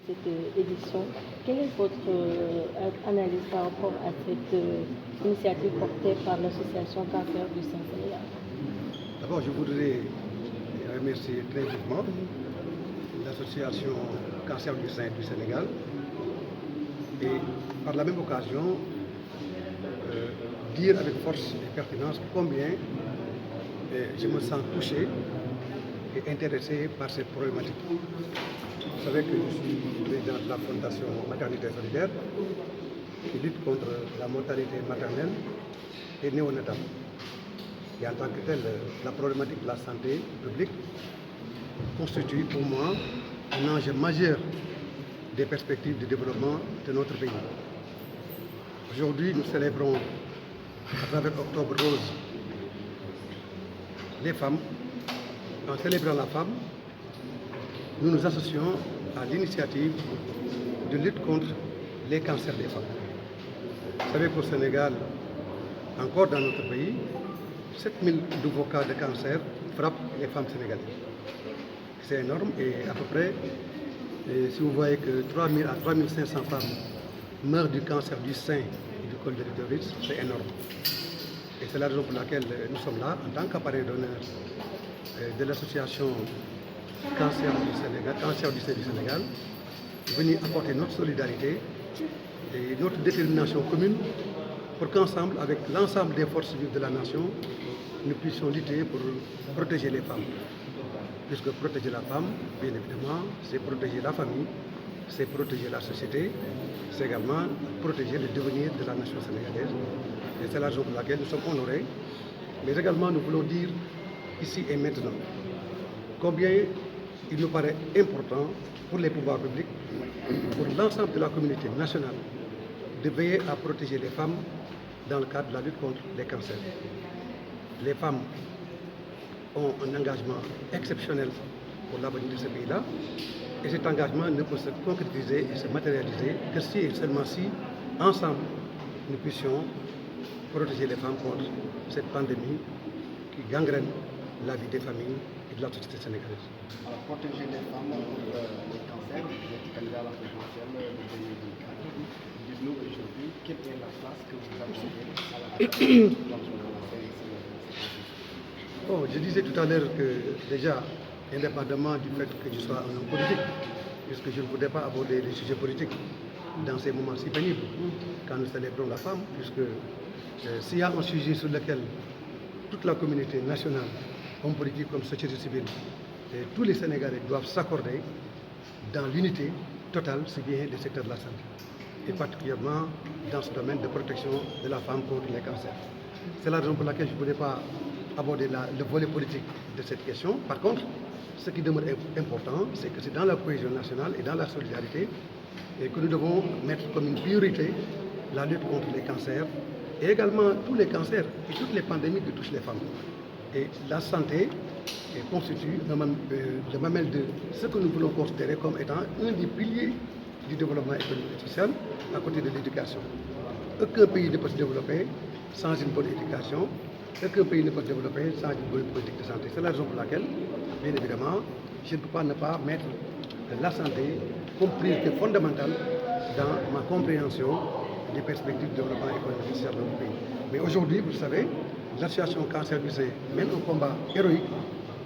cette édition. Quelle est votre analyse par rapport à cette initiative portée par l'association Cancer du Sénégal? D'abord, je voudrais remercier très vivement l'association Cancer du Sein du Sénégal et par la même occasion dire avec force et pertinence combien je me sens touché et intéressé par cette problématique. Vous savez que je suis président de la Fondation Maternité Solidaire qui lutte contre la mortalité maternelle et néonatale. Et en tant que telle, la problématique de la santé publique constitue pour moi un enjeu majeur des perspectives de développement de notre pays. Aujourd'hui, nous célébrons à travers Octobre Rose les femmes. En célébrant la femme, nous nous associons à l'initiative de lutte contre les cancers des femmes. Vous savez qu'au Sénégal, encore dans notre pays, 7000 nouveaux cas de cancer frappent les femmes sénégalaises. C'est énorme et à peu près, si vous voyez que 3000 à 3500 femmes meurent du cancer du sein et du col de l'utérus, c'est énorme. Et c'est la raison pour laquelle nous sommes là, en tant qu'appareil d'honneur de l'association Cancer du Sein du Sénégal, venir apporter notre solidarité et notre détermination commune pour qu'ensemble, avec l'ensemble des forces vives de la nation, nous puissions lutter pour protéger les femmes. Puisque protéger la femme, bien évidemment, c'est protéger la famille, c'est protéger la société, c'est également protéger le devenir de la nation sénégalaise. Et c'est la raison pour laquelle nous sommes honorés. Mais également, nous voulons dire ici et maintenant combien il nous paraît important pour les pouvoirs publics, pour l'ensemble de la communauté nationale, de veiller à protéger les femmes dans le cadre de la lutte contre les cancers. Les femmes ont un engagement exceptionnel pour l'avenir de ce pays-là, et cet engagement ne peut se concrétiser et se matérialiser que si et seulement si, ensemble, nous puissions protéger les femmes contre cette pandémie qui gangrène la vie des familles et de la société sénégalaise. Alors, protéger les femmes contre les cancers, vous êtes candidat à la présidentielle de 2024. Dites-nous aujourd'hui quelle est la place que vous accordez à la Bon, je disais tout à l'heure que déjà, indépendamment du fait que je sois un homme politique, puisque je ne voudrais pas aborder les sujets politiques dans ces moments si pénibles, quand nous célébrons la femme, puisque s'il y a un sujet sur lequel toute la communauté nationale, hommes politiques comme société civile, et tous les Sénégalais doivent s'accorder dans l'unité totale, c'est bien le secteur de la santé, et particulièrement dans ce domaine de protection de la femme contre les cancers. C'est la raison pour laquelle je ne voulais pas aborder le volet politique de cette question. Par contre, ce qui demeure important, c'est que c'est dans la cohésion nationale et dans la solidarité et que nous devons mettre comme une priorité la lutte contre les cancers et également tous les cancers et toutes les pandémies qui touchent les femmes. Et la santé constitue le mamelle de ce que nous voulons considérer comme étant un des piliers du développement économique et social à côté de l'éducation. Aucun pays ne peut se développer sans une bonne éducation. Aucun pays ne peut se développer sans une bonne politique de santé. C'est la raison pour laquelle, bien évidemment, je ne peux pas ne pas mettre la santé comme priorité fondamentale dans ma compréhension des perspectives de développement économique et social de notre pays. Mais aujourd'hui, vous le savez, l'association Cancer du Sein mène un combat héroïque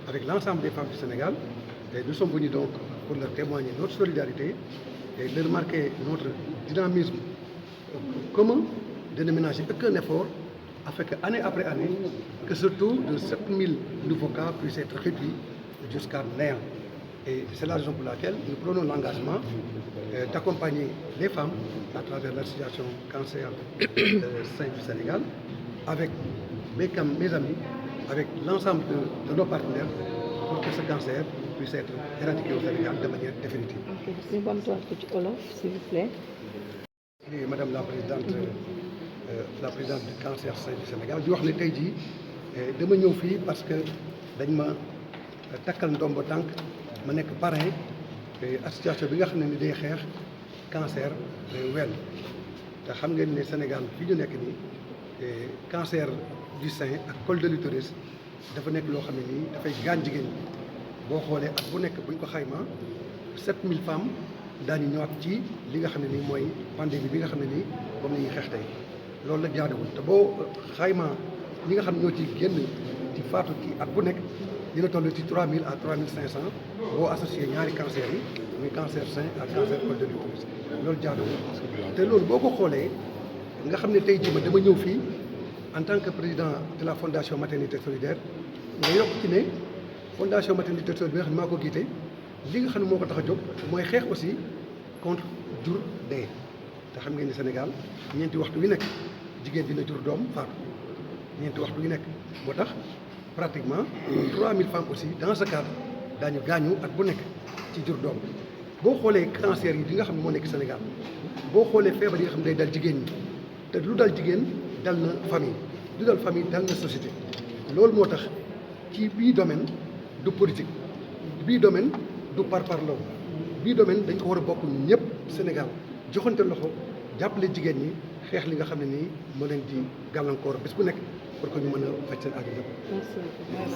avec l'ensemble des femmes du Sénégal. Et nous sommes venus donc pour leur témoigner notre solidarité et leur marquer notre dynamisme commun de ne ménager aucun effort afin qu'année après année, que ce taux de 7000 nouveaux cas puisse être réduit jusqu'à néant. Et c'est la raison pour laquelle nous prenons l'engagement d'accompagner les femmes à travers l'association Cancer Sein du Sénégal avec mes amis, avec l'ensemble de nos partenaires pour que ce cancer puisse être éradiqué au Sénégal de manière définitive. S'il vous plaît. Et Madame la présidente du Cancer Sein du Sénégal di wax ne tey jii dama ñëw fii parce que dañ ma takkal ndombo tànk ma nekk parrain association bi nga xam ne ni day xeex cancer wenn te xam ngeen ne Sénégal fii ñu nekk nii cancer du sein ak col de l'utérus dafa nekk loo xam ne nii dafay gaañ jigéen ñi boo xoolee at bu nekk buñ ko xaymaa 7000 femmes daañu ñëwaat ci li nga xam ne nii mooy pandémie bi nga xam ne nii moom la ñuy xeex tey loolu la jaaduwul te boo xaymaa ñi nga xam ne ñoo ci génn ci faatu ci at bu nekk dina toll ci 3000 à 3500 boo associé ñaari cancer yi muy cancer sein ak cancer col de l'utérus loolu jaaduwul te loolu boo ko xoolee nga xam ne tey jii ma dama ñëw fii en tant que président de la fondation maternité solidaire nga yokk ci ne fondation maternité solidaire bi nga xam ne maa ko jiite li nga xam ne moo ko tax a jóg mooy xeex aussi contre jur dee te xam ngeen ni Sénégal ñeenti waxtu wi nekk jigéen dina jur doom faatu ñeenti waxtu wi nekk moo tax pratiquement 3000 femmes aussi dans ce cadre daañu gaañu at bu nekk ci jur doom boo xoolee cancer yi nga xam ne moo nekk Sénégal boo xoolee feebar yi nga xam ne day dal jigéen ñi te lu dal jigéen dal na famille lu dal famille dal na société loolu moo tax ci bii domaine du politique bii domaine du parparloo bii domaine dañ ko war a bokk ñëpp Sénégal joxante loxo jàppale jigéen ñi xeex li nga xam ne nii moo leen di gàllankoor bés bu nekk pour que ñu mën a faj seen aajo. Merci beaucoup.